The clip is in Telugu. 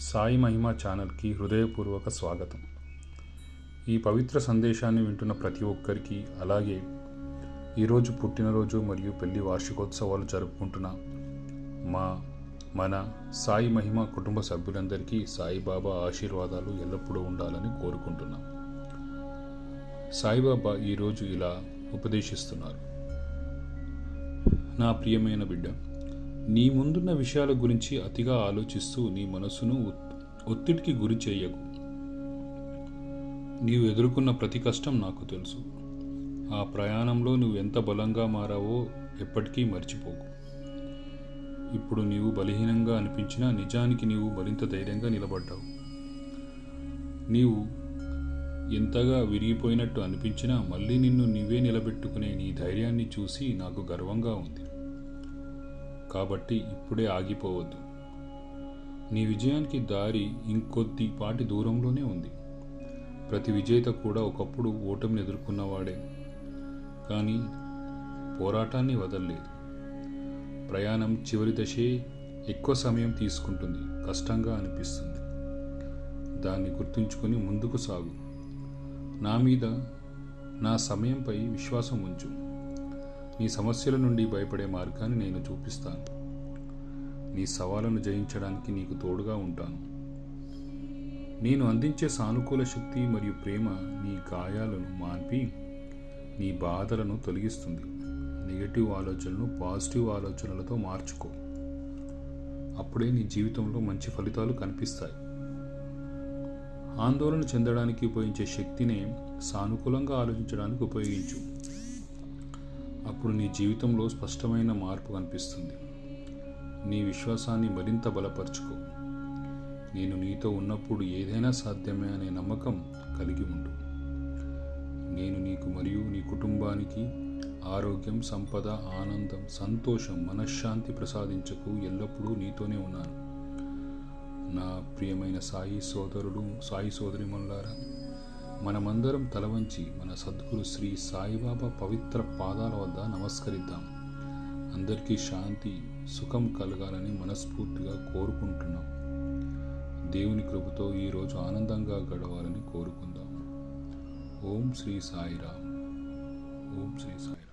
సాయి మహిమ ఛానల్కి హృదయపూర్వక స్వాగతం. ఈ పవిత్ర సందేశాన్ని వింటున్న ప్రతి ఒక్కరికి, అలాగే ఈరోజు పుట్టినరోజు మరియు పెళ్లి వార్షికోత్సవాలు జరుపుకుంటున్న మన సాయి మహిమ కుటుంబ సభ్యులందరికీ సాయిబాబా ఆశీర్వాదాలు ఎల్లప్పుడూ ఉండాలని కోరుకుంటున్నాం. సాయిబాబా ఈరోజు ఇలా ఉపదేశిస్తున్నారు. నా ప్రియమైన బిడ్డ, నీ ముందున్న విషయాల గురించి అతిగా ఆలోచిస్తూ నీ మనసును ఒత్తిడికి గురి చేయకు. నీవు ఎదుర్కొన్న ప్రతి కష్టం నాకు తెలుసు. ఆ ప్రయాణంలో నువ్వు ఎంత బలంగా మారావో ఎప్పటికీ మర్చిపోకు. ఇప్పుడు నీవు బలహీనంగా అనిపించినా నిజానికి నీవు మరింత ధైర్యంగా నిలబడ్డావు. నీవు ఎంతగా విరిగిపోయినట్టు అనిపించినా మళ్ళీ నిన్ను నీవే నిలబెట్టుకునే నీ ధైర్యాన్ని చూసి నాకు గర్వంగా ఉంది. కాబట్టి ఇప్పుడే ఆగిపోవద్దు. నీ విజయానికి దారి ఇంకొద్దిపాటి దూరంలోనే ఉంది. ప్రతి విజేత కూడా ఒకప్పుడు ఓటమిని ఎదుర్కొన్నవాడే, కానీ పోరాటాన్ని వదలలేదు. ప్రయాణం చివరి దశే ఎక్కువ సమయం తీసుకుంటుంది, కష్టంగా అనిపిస్తుంది. దాన్ని గుర్తుంచుకొని ముందుకు సాగు. నా మీద, నా సమయంపై విశ్వాసం ఉంచు. నీ సమస్యల నుండి భయపడే మార్గాన్ని నేను చూపిస్తాను. నీ సవాళ్ళను జయించడానికి నీకు తోడుగా ఉంటాను. నేను అందించే సానుకూల శక్తి మరియు ప్రేమ నీ గాయాలను మాన్పి నీ బాధలను తొలగిస్తుంది. నెగటివ్ ఆలోచనలను పాజిటివ్ ఆలోచనలతో మార్చుకో. అప్పుడే నీ జీవితంలో మంచి ఫలితాలు కనిపిస్తాయి. ఆందోళన చెందడానికి ఉపయోగించే శక్తినే సానుకూలంగా ఆలోచించడానికి ఉపయోగించు. అప్పుడు నీ జీవితంలో స్పష్టమైన మార్పు కనిపిస్తుంది. నీ విశ్వాసాన్ని మరింత బలపరుచుకో. నేను నీతో ఉన్నప్పుడు ఏదైనా సాధ్యమే అనే నమ్మకం కలిగి ఉండు. నేను నీకు మరియు నీ కుటుంబానికి ఆరోగ్యం, సంపద, ఆనందం, సంతోషం, మనశ్శాంతి ప్రసాదించకు ఎల్లప్పుడూ నీతోనే ఉన్నాను. నా ప్రియమైన సాయి సోదరుడు, సాయి సోదరిమణులారా, మనమందరం తలవంచి మన సద్గురు శ్రీ సాయిబాబా పవిత్ర పాదాల వద్ద నమస్కరిద్దాం. అందరికీ శాంతి, సుఖం కలగాలని మనస్ఫూర్తిగా కోరుకుంటున్నాం. దేవుని కృపతో ఈరోజు ఆనందంగా గడవాలని కోరుకుందాం. ఓం శ్రీ సాయిరామ్. ఓం శ్రీ సాయిరామ్.